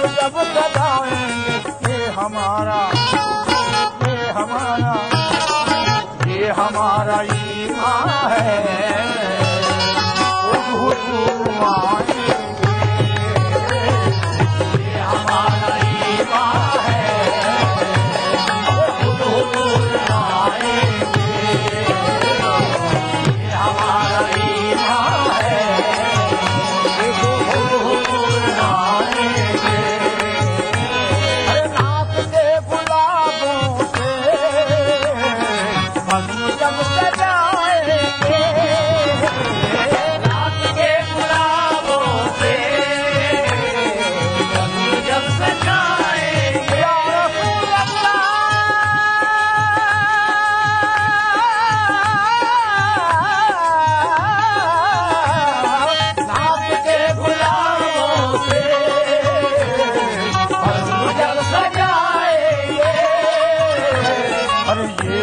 जब सजाएंगे ये हमारा ईमान है। हुजूर आएंगे ये हमारा ईमान है। हुजूर आएंगे ये हमारा ईमान है। हुजूर आएंगे नाक के गुलाबों से बज़्म जब सजाएंगे। नाक के गुलाबों से बज़्म जब सजाएंगे। या रसूल अल्लाह नाक के गुलाबों से बज़्म जब सजाएंगे। अरे ये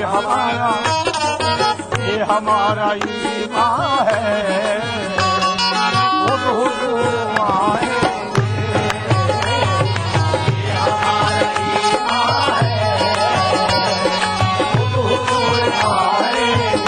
हमारा ईमान है। हुजूर आएंगे ये हमारा ईमान है। हुजूर आएंगे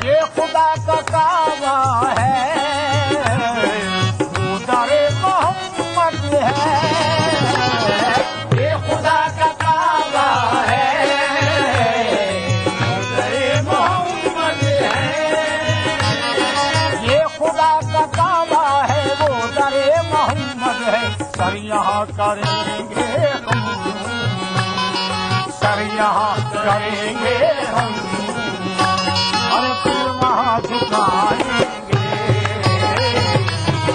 ये खुदा का काबा है। वो दरे मोहम्मद है। ये खुदा का काबा है। वो दरे मोहम्मद है। ये खुदा का काबा है। वो दरे मोहम्मद है। सर यहाँ करेंगे हम, सर यहाँ करेंगे हम। अरे फिर वहाँ झुकाएंगे।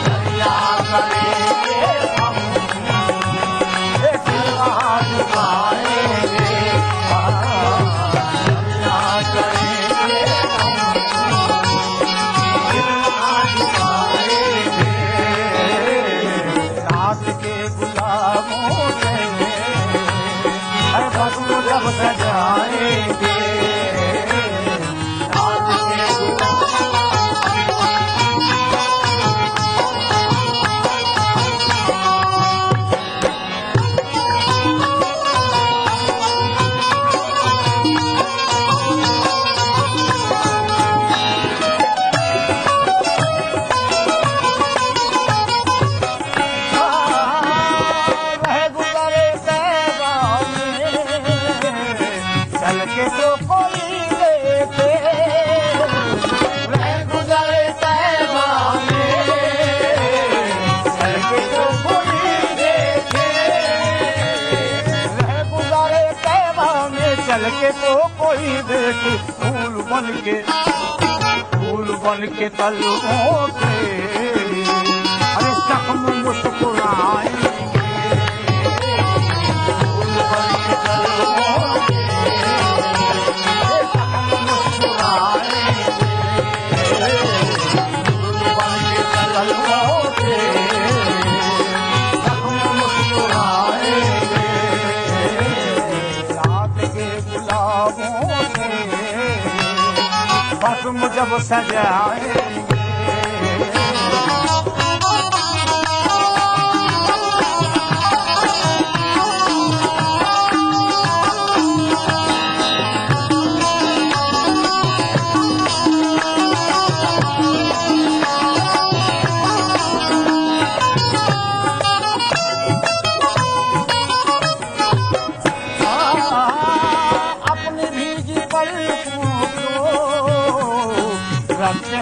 दरिया करेंगे हम। फिर वहाँ झुकाएंगे। दरिया करेंगे हम। फिर वहाँ झुकाएंगे। रात के गुलाबों से अरे बज़्म जब सजाएंगे। वह गुज़रे पैगाम चल के तो कोई देखे। वह गुज़रे पैगाम चल के तो कोई देखे। वह गुज़रे पैगाम चल के तो कोई देखे। फूल बन के तलवों पे अरे जख्म मुस्कुराएंगे। फूल बन के तलवों पे जख्म मुस्कुराएंगे। फूल बन के तलवों पे जख्म मुस्कुराएंगे। रात के गुलाबों से बज़्म जब सजाएंगे। अपनी भीगी पलकों को रख के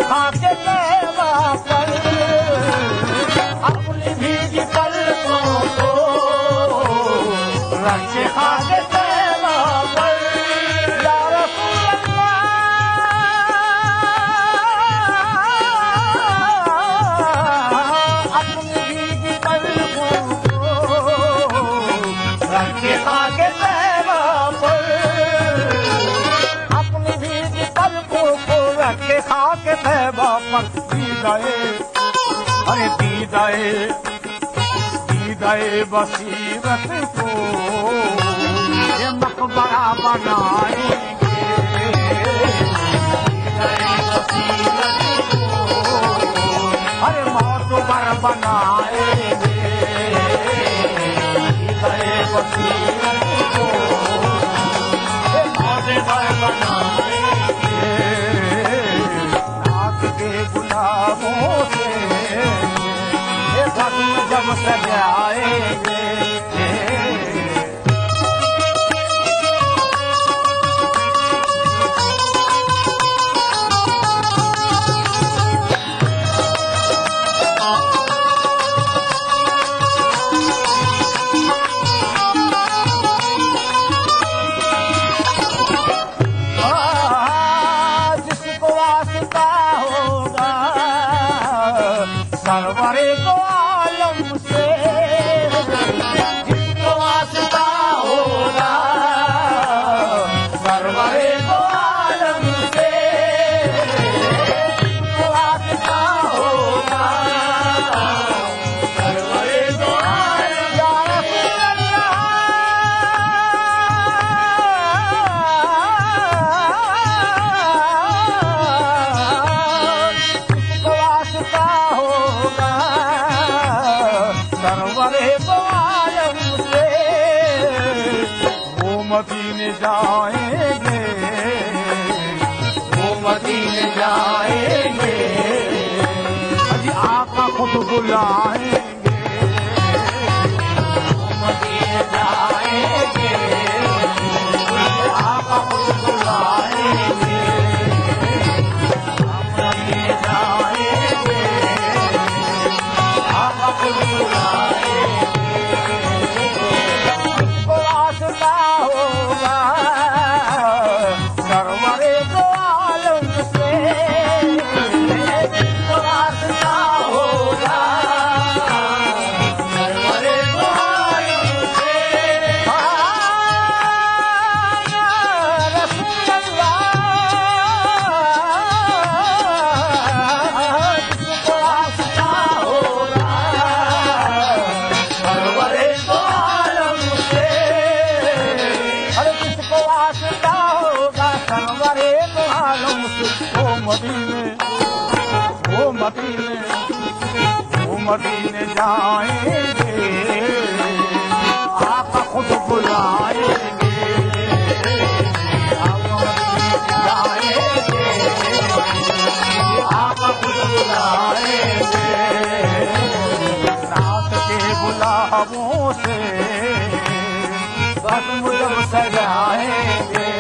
दीदाए अरे दीदाए बसीरत को ये मकबरा बनाएंगे दीदाए बसीरत को अरे मौत पर बनाएंगे दीदाए बसीरत को ये मौत पर बनाएंगे नाक के गुलाबों से ये भस्म जब सजाएंगे सरवरे को आलम से जिसको वास्ता होगा सरवरे को आलम से जिसको वास्ता होगा सरवरे को आलम या रसूल अल्लाह जिसको वास्ता सरवरे को आलम से वो मदीने जाएंगे वो मदीने जाएंगे अजी आका खुद बुलाएंगे वो मदीने जाएंगे आका खुद बुलाएंगे मदीने जाएंगे आका खुद सरवरे को आलम से जिसको वास्ता होगा सरवरे को आलम से रसूल अल्लाह जिसको वास्ता होगा सरवरे को आलम से अरे जिसको वास्ता सरवरे को आलम से वो मदीने जाएंगे आप खुद बुलाएंगे आप जाएंगे आप खुद बुलाएंगे नाथ के गुलाबों से भस्म जब सजाएंगे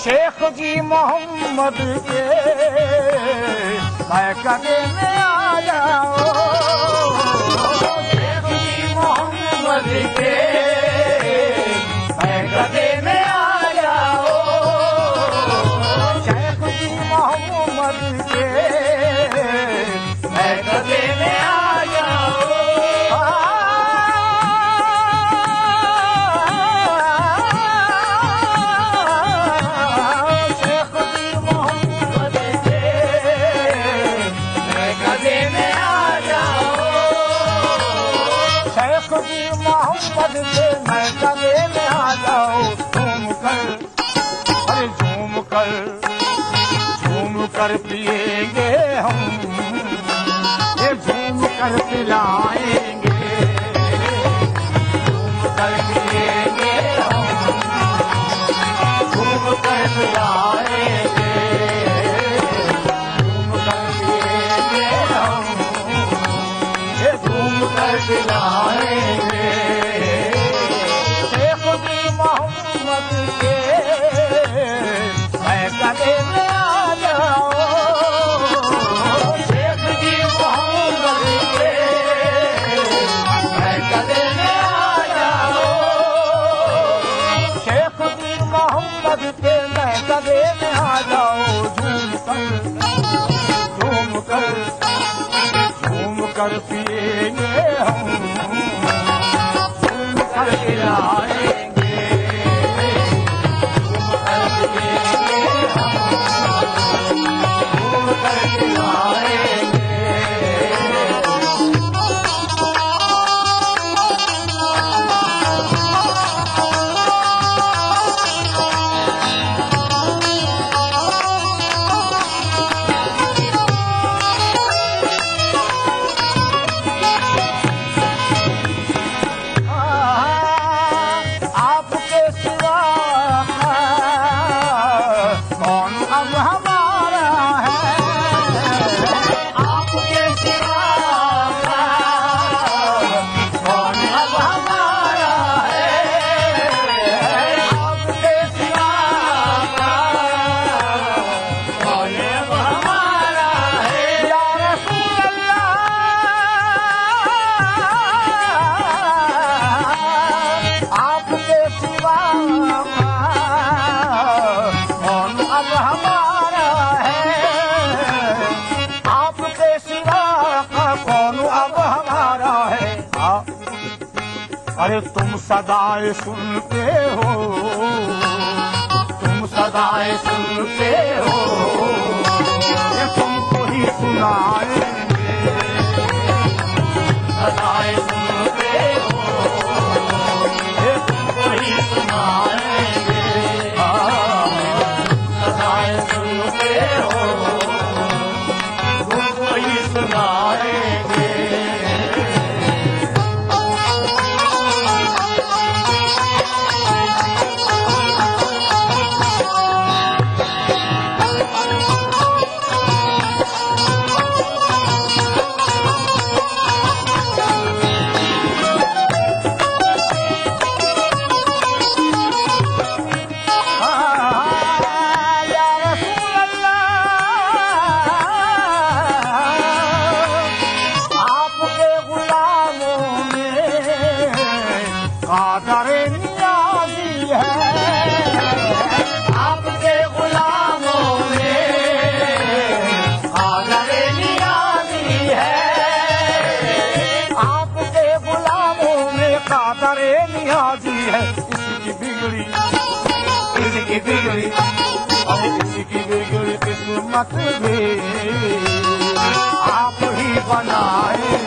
शेख जी मोहम्मद के कदे में आ जाओ शेख जी मोहम्मद के कदे में आ जाओ शेख जी मोहम्मद के कदे में आ जाओ मोहम्मद से मैं गले में आ जाओ झूम कर पिएंगे हम ये झूम कर पिलाएंगे झूम कर पिएंगे हम झूम कर पिलाएंगे झूम कर पिएंगे हम ये झूम कर पिलाएंगे मोहम्मद के मैं कर पिएंगे हम, घूम करके आएंगे, घूम कर पिएंगे हम, घूम करके आएंगे। अरे तुम सदाए सुनते हो, तुम सदाए सुनते हो, ये तुमको ही सुनाएंगे, सदाए सुनते हो, ये तुमको ही सुनाएंगे, सदाए सुनते हो, तुमको ही सुनाएंगे। इसकी बिगड़ी और इसकी बिगड़ी किस्मत भी आप ही बनाएंगे,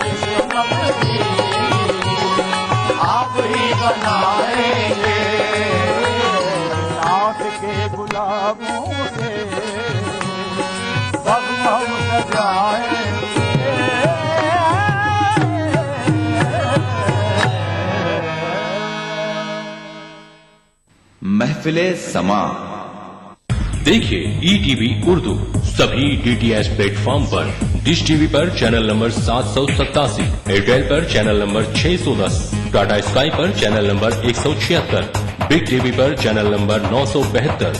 किस्मत भी आप ही बनाएंगे। रात के गुलाबों से बज़्म हम सजाएंगे। महफिले समा देखिए ईटीवी उर्दू सभी डीटीएच प्लेटफॉर्म पर, डिश टीवी पर चैनल नंबर 787, एयरटेल पर चैनल नंबर 610, टाटा स्काई पर चैनल नंबर 176, बिग टीवी पर चैनल नंबर 972,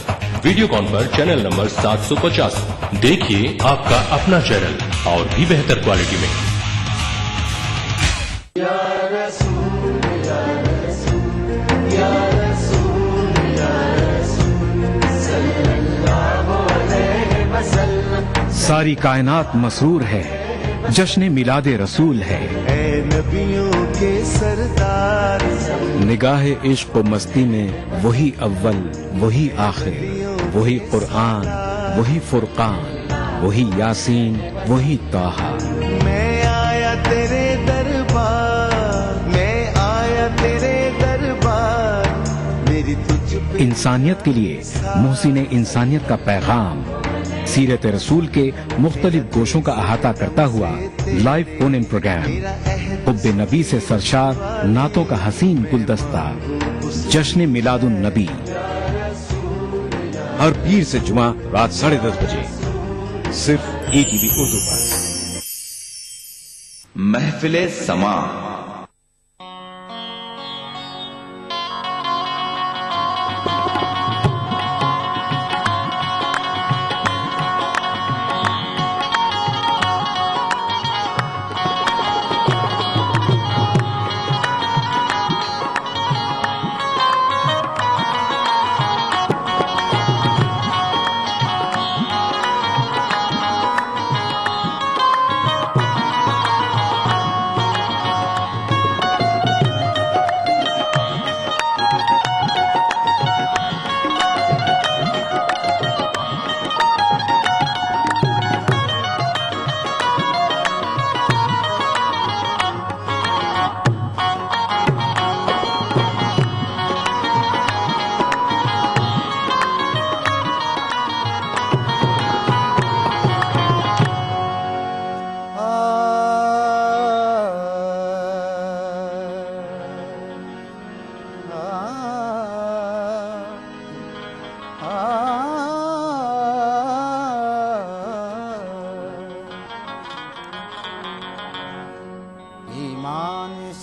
वीडियोकॉन पर चैनल नंबर 750। देखिए आपका अपना चैनल और भी बेहतर क्वालिटी में। सारी कायनात मसरूर है, जश्न मिलादे रसूल है। ऐ नबियों के सरदार, निगाहे इश्क व मस्ती में वही अव्वल वही आखिर, वही कुरान वही फुरकान, वही यासीन वही ताहा। मैं आया तेरे दरबार, मैं आया तेरे दरबार, मेरी तुझ पे इंसानियत के लिए मोहसिन इंसानियत का पैगाम सीरत रसूल के मुख्तलिफ गोशों का अहाता करता हुआ लाइव फोन इन प्रोग्राम, हुब्बे नबी से सरशार नातों का हसीन गुलदस्ता, जश्न मिलादुन नबी, हर पीर से जुमा रात 10:30 बजे सिर्फ ईटीवी उर्दू पर। महफिले समा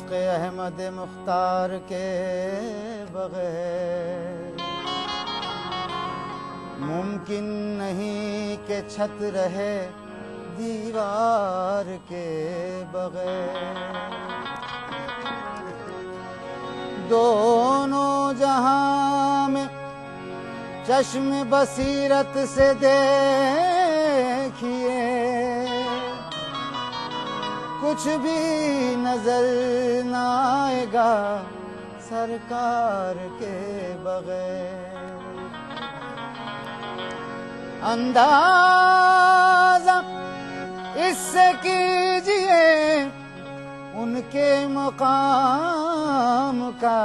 इश्क अहमद मुख्तार के बगैर मुमकिन नहीं कि छत रहे दीवार के बगैर। दोनों जहां में चश्म बसीरत से देखिए, कुछ भी नजर न आएगा सरकार के बगैर। अंदाजा इससे कीजिए उनके मकाम का,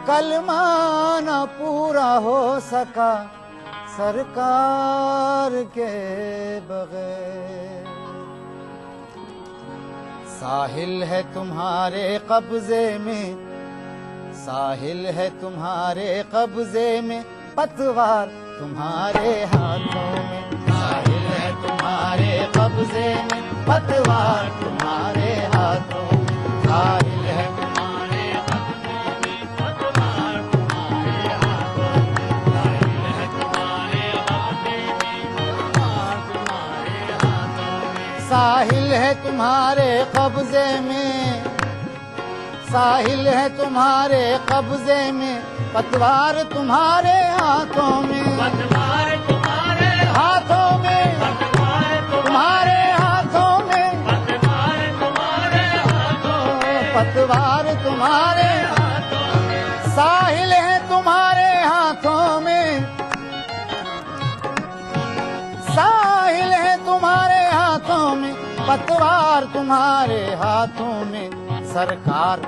कलमा न पूरा हो सका सरकार के बगैर। साहिल है तुम्हारे कब्जे में, साहिल है तुम्हारे कब्जे में, पतवार तुम्हारे हाथों में। साहिल है तुम्हारे कब्जे में, पतवार तुम्हारे हाथों में। साहिल है तुम्हारे कब्जे में, पतवार तुम्हारे हाथों में। साहिल है तुम्हारे कब्जे में, पतवार तुम्हारे हाथों में। साहिल है तुम्हारे कब्जे में, साहिल है तुम्हारे कब्जे में, पतवार तुम्हारे हाथों में। पतवार तुम्हारे हाथों में, पतवार तुम्हारे हाथों में। पतवार तुम्हारे हाथों में, पतवार तुम्हारे हाथों में। साहिल है तुम्हारे हाथों में, साहिल है तुम्हारे हाथों में, पतवार तुम्हारे हाथों में। सरकार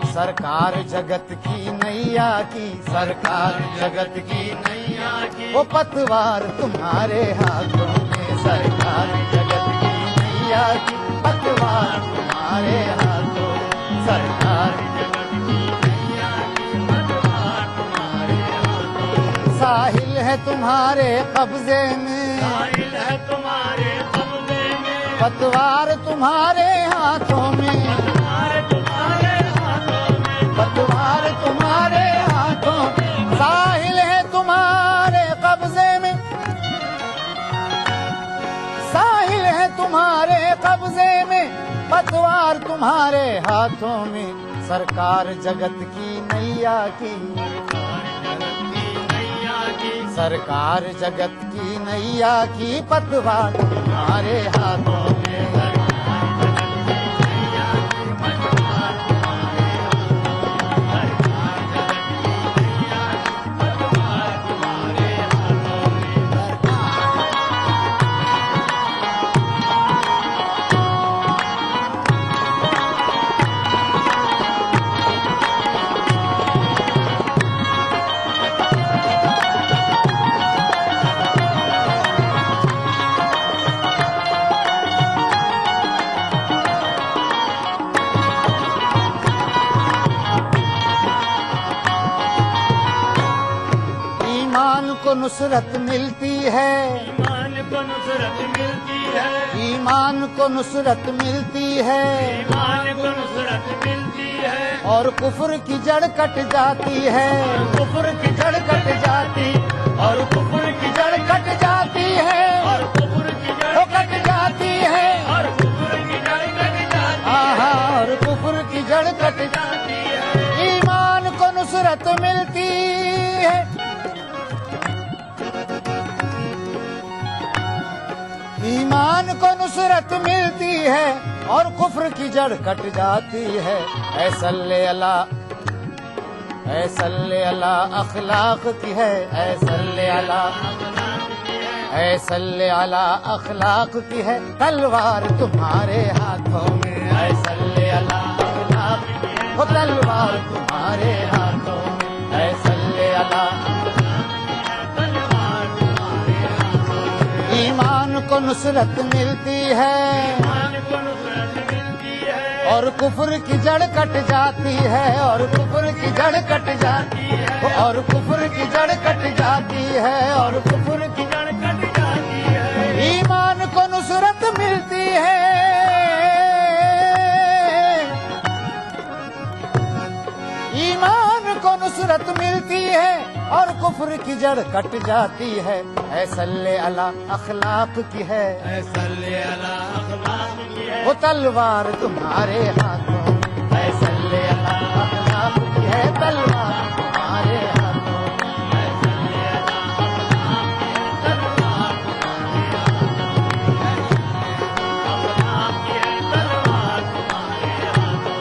सरकार जगत की नैया की, सरकार जगत की नैया की, वो पतवार तुम्हारे हाथों में। सरकार जगत की नैया की, पतवार तुम्हारे हाथों में। सरकार जगत की नैया की, पतवार तुम्हारे हाथों में। साहिल है तुम्हारे कब्जे में, साहिल है तुम्हारे कब्जे में, पतवार तुम्हारे हाथों में। पतवार तुम्हारे हाथों में, साहिल है तुम्हारे कब्जे में, साहिल है तुम्हारे कब्जे में, पतवार तुम्हारे हाथों में। सरकार जगत की नैया की, सरकार जगत की नैया की, पतवार तुम्हारे हाथों में। को नुसरत मिलती है, ईमान को नुसरत मिलती है, ईमान को नुसरत मिलती है, ईमान को नुसरत मिलती है। और कुफ्र की जड़ कट जाती है, कुफ्र की जड़ कट जाती, और कुफ्र की जड़ कट जाती है, और कुफ्र की जड़ कट जाती है, और कुफ्र की जड़ कट जाती है, और कुफ्र की जड़ कट जाती है। ईमान को नुसरत मिलती है, ईमान को नुसरत मिलती है, और कुफ्र की जड़ कट जाती है। ऐ सल्ले अला अखलाक की है, ऐ सल्ले अला अखलाक की है, तलवार तुम्हारे हाथों में। ऐ सल्ले अला अखलाक की है, वो तलवार तुम्हारे हाथों में। ऐ सल्ले अला ईमान को नुसरत मिलती है, और कुफ्र की जड़ कट जाती है, और कुफ्र की जड़ कट जाती है, और कुफ्र की जड़ कट जाती है, और कुफ्र की जड़ कट जाती है। ईमान को नुसरत मिलती है, इज्जत मिलती है और कुफ्र की जड़ कट जाती है। ऐ सल्ले अला अखलाक की है, ऐ सल्ले अला अखलाक की है, वो तलवार तुम्हारे हाथों में, ऐ सल्ले अला अखलाक की है, तलवार तुम्हारे हाथों में, ऐ सल्ले अला अखलाक की है, तलवार तुम्हारे हाथों में, ऐ सल्ले अला अखलाक की है, तलवार तुम्हारे हाथों में।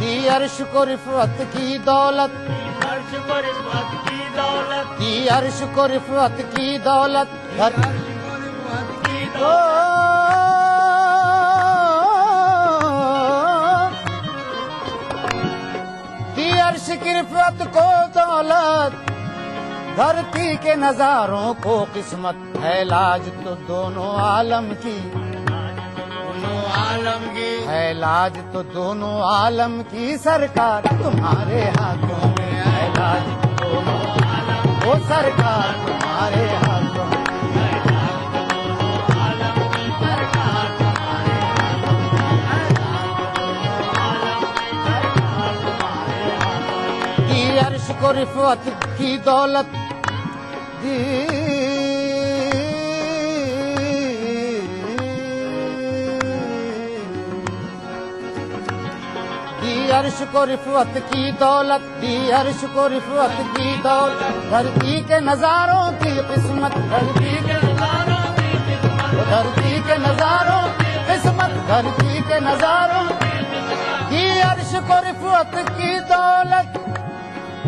दी अर्श को रिफत की दौलत, अर्श को रिफत की दौलत, दी अर्श को रिफत की दौलत, दी अर्श की रिफत को दौलत, धरती के नजारों को किस्मत, है लाज तो दोनों आलम की, है लाज तो दोनों आलम की, सरकार तुम्हारे हाथों में, है लाज तो दोनों आलम, वो सरकार तुम्हारे हाथों में, है लाज तो दोनों आलम की, सरकार तुम्हारे हाथों में, है लाज तो दोनों आलम की, सरकार तुम्हारे हाथों में। दी अर्श को रिफत की दौलत, दी अर्श को रिफत की दौलत, दी अर्श को रिफत की दौलत, धरती के नजारों की किस्मत, धरती के नजारों की किस्मत, धरती के नजारों की किस्मत, धरती के नजारों की किस्मत, दी अर्श को रिफत की दौलत,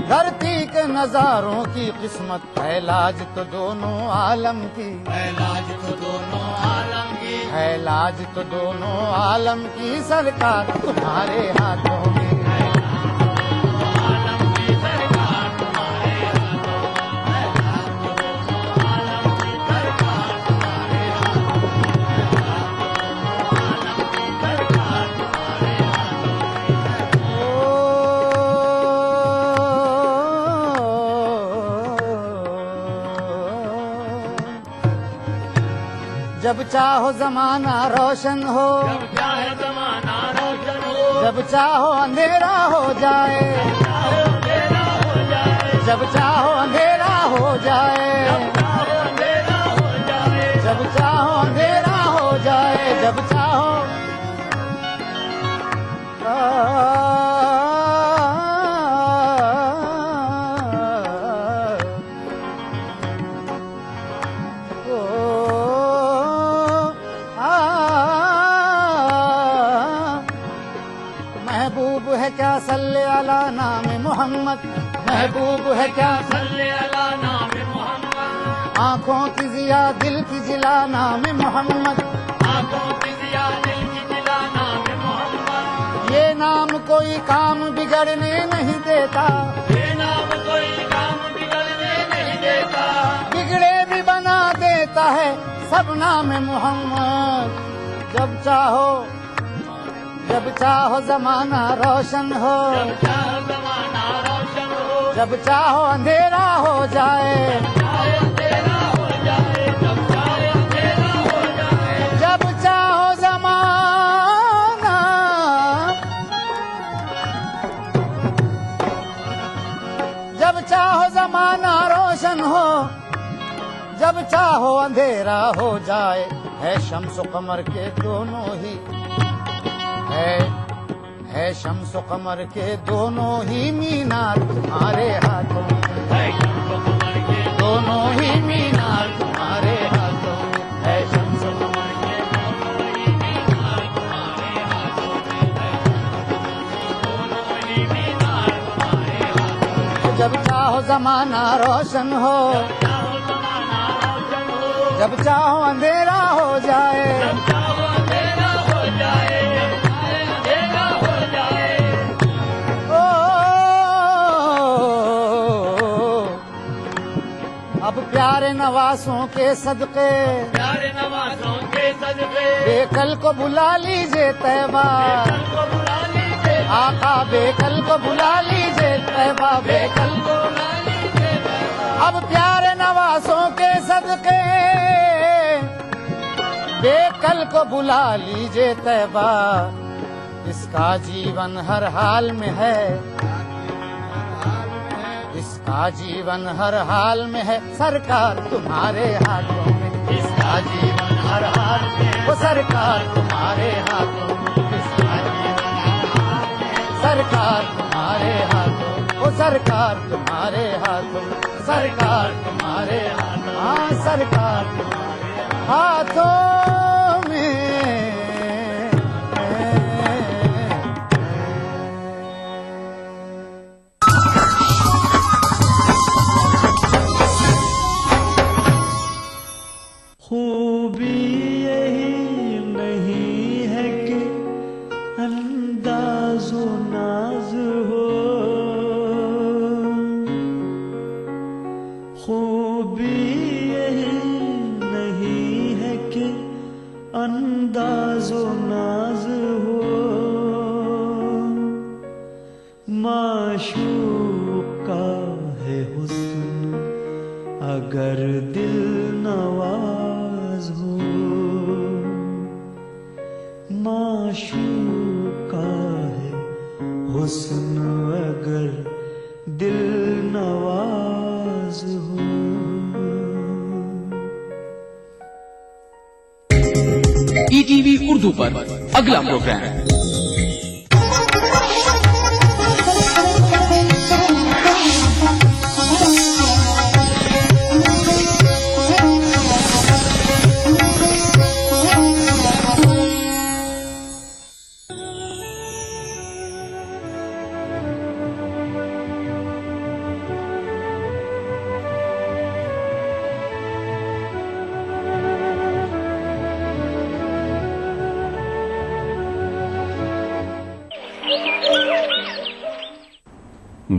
धरती के नजारों की किस्मत, है लाज तो दोनों आलम की, है लाज तो दोनों आलम की, है लाज तो दोनों आलम की, सरकार तुम्हारे हाथों में, है लाज तो दोनों आलम की, सरकार तुम्हारे हाथों में, है लाज तो दोनों आलम की, सरकार तुम्हारे हाथों में, है लाज तो दोनों आलम की, सरकार तुम्हारे हाथों में। जब चाहो जमाना रोशन हो, जब चाहे जमाना रोशन हो, जब चाहो अंधेरा हो जाए, जब चाहो अंधेरा हो जाए, जब चाहो अंधेरा हो जाए, जब चाहो महबूब है क्या सल्ले अला नाम मोहम्मद, महबूब है क्या सल्ले अला नाम मोहम्मद, आँखों की जिया दिल की जिला नाम मोहम्मद, आँखों की जिया दिल की जिला नाम मोहम्मद, ये नाम कोई काम बिगड़ने नहीं देता, ये नाम कोई काम बिगड़ने नहीं देता, बिगड़े भी बना देता है सब नाम मोहम्मद। जब चाहो जमाना रोशन हो, जब चाहो जमाना रोशन हो, जब चाहो अंधेरा हो जाए, अंधेरा हो जाए, जब चाहो अंधेरा हो जाए, जब चाहो जमाना, जब चाहो जमाना रोशन हो, जब चाहो अंधेरा हो जाए, है शम्स कमर के दोनों ही, है शम्स कमर के दोनों ही मीनार तुम्हारे हाथों में, है शम्स कमर के दोनों ही मीनार तुम्हारे हाथों में, है शम्स कमर के दोनों ही मीनार तुम्हारे हाथों में, है दोनों ही मीनार तुम्हारे हाथों में। जब चाहो जमाना रोशन हो, जब चाहो जमाना रोशन हो, जब चाहो अंधेरा हो जाए, जब चाहो अंधेरा हो जाए, अब प्यारे नवासों के सदके बेकल को बुला लीजिए तैबा, आका बेकल को बुला लीजिए तैबा, बेकल को बुला लीजिए तैबा। अब प्यारे नवासों के सदके बेकल को बुला लीजिए तैबा, इसका जीवन हर हाल में है, इसका जीवन हर हाल में है, सरकार तुम्हारे हाथों में, इसका जीवन हर हाल में, वो सरकार तुम्हारे हाथों में, इसका जीवन हर हाल में, सरकार तुम्हारे हाथों, वो सरकार तुम्हारे हाथों, सरकार तुम्हारे हाथों, हाँ सरकार तुम्हारे हाथों में। खूबी यही नहीं है कि अंदाज़ो नाज हो, खूबी यही नहीं है कि अंदाज़ो नाज हो, माशूक का है हुस्न अगर दिल नवाज हो, माशूक का है हुस्न अगर दिल नवाज हो। ईटीवी उर्दू पर अगला प्रोग्राम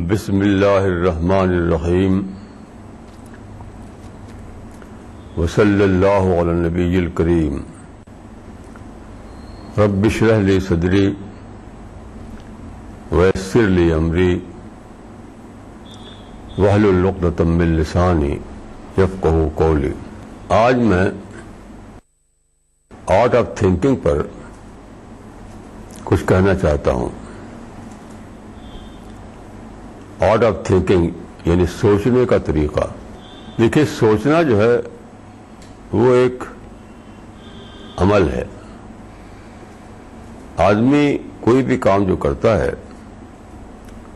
बिस्मिल्लाहिर्रहमानिर्रहीम वसल्लल्लाहु अला नबीयिल करीम। रब्बि इश्रह ली सदरी वयस्सिर ली अमरी वहलुल उक़दतम मिन लिसानी यफ़क़हू क़ौली। आज मैं आर्ट ऑफ थिंकिंग पर कुछ कहना चाहता हूं। आर्ट ऑफ थिंकिंग यानी सोचने का तरीका। देखिए, सोचना जो है वो एक अमल है। आदमी कोई भी काम जो करता है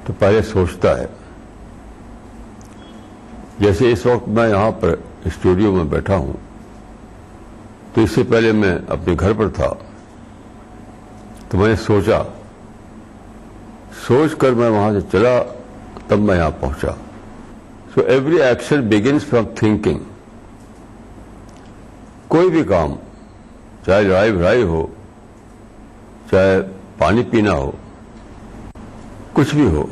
तो पहले सोचता है। जैसे इस वक्त मैं यहां पर स्टूडियो में बैठा हूं, तो इससे पहले मैं अपने घर पर था, तो मैंने सोचा, सोचकर मैं वहां से चला, तब मैं यहां पहुंचा। So every action begins from thinking. कोई भी काम, चाहे लड़ाई भिड़ाई हो, चाहे पानी पीना हो, कुछ भी हो,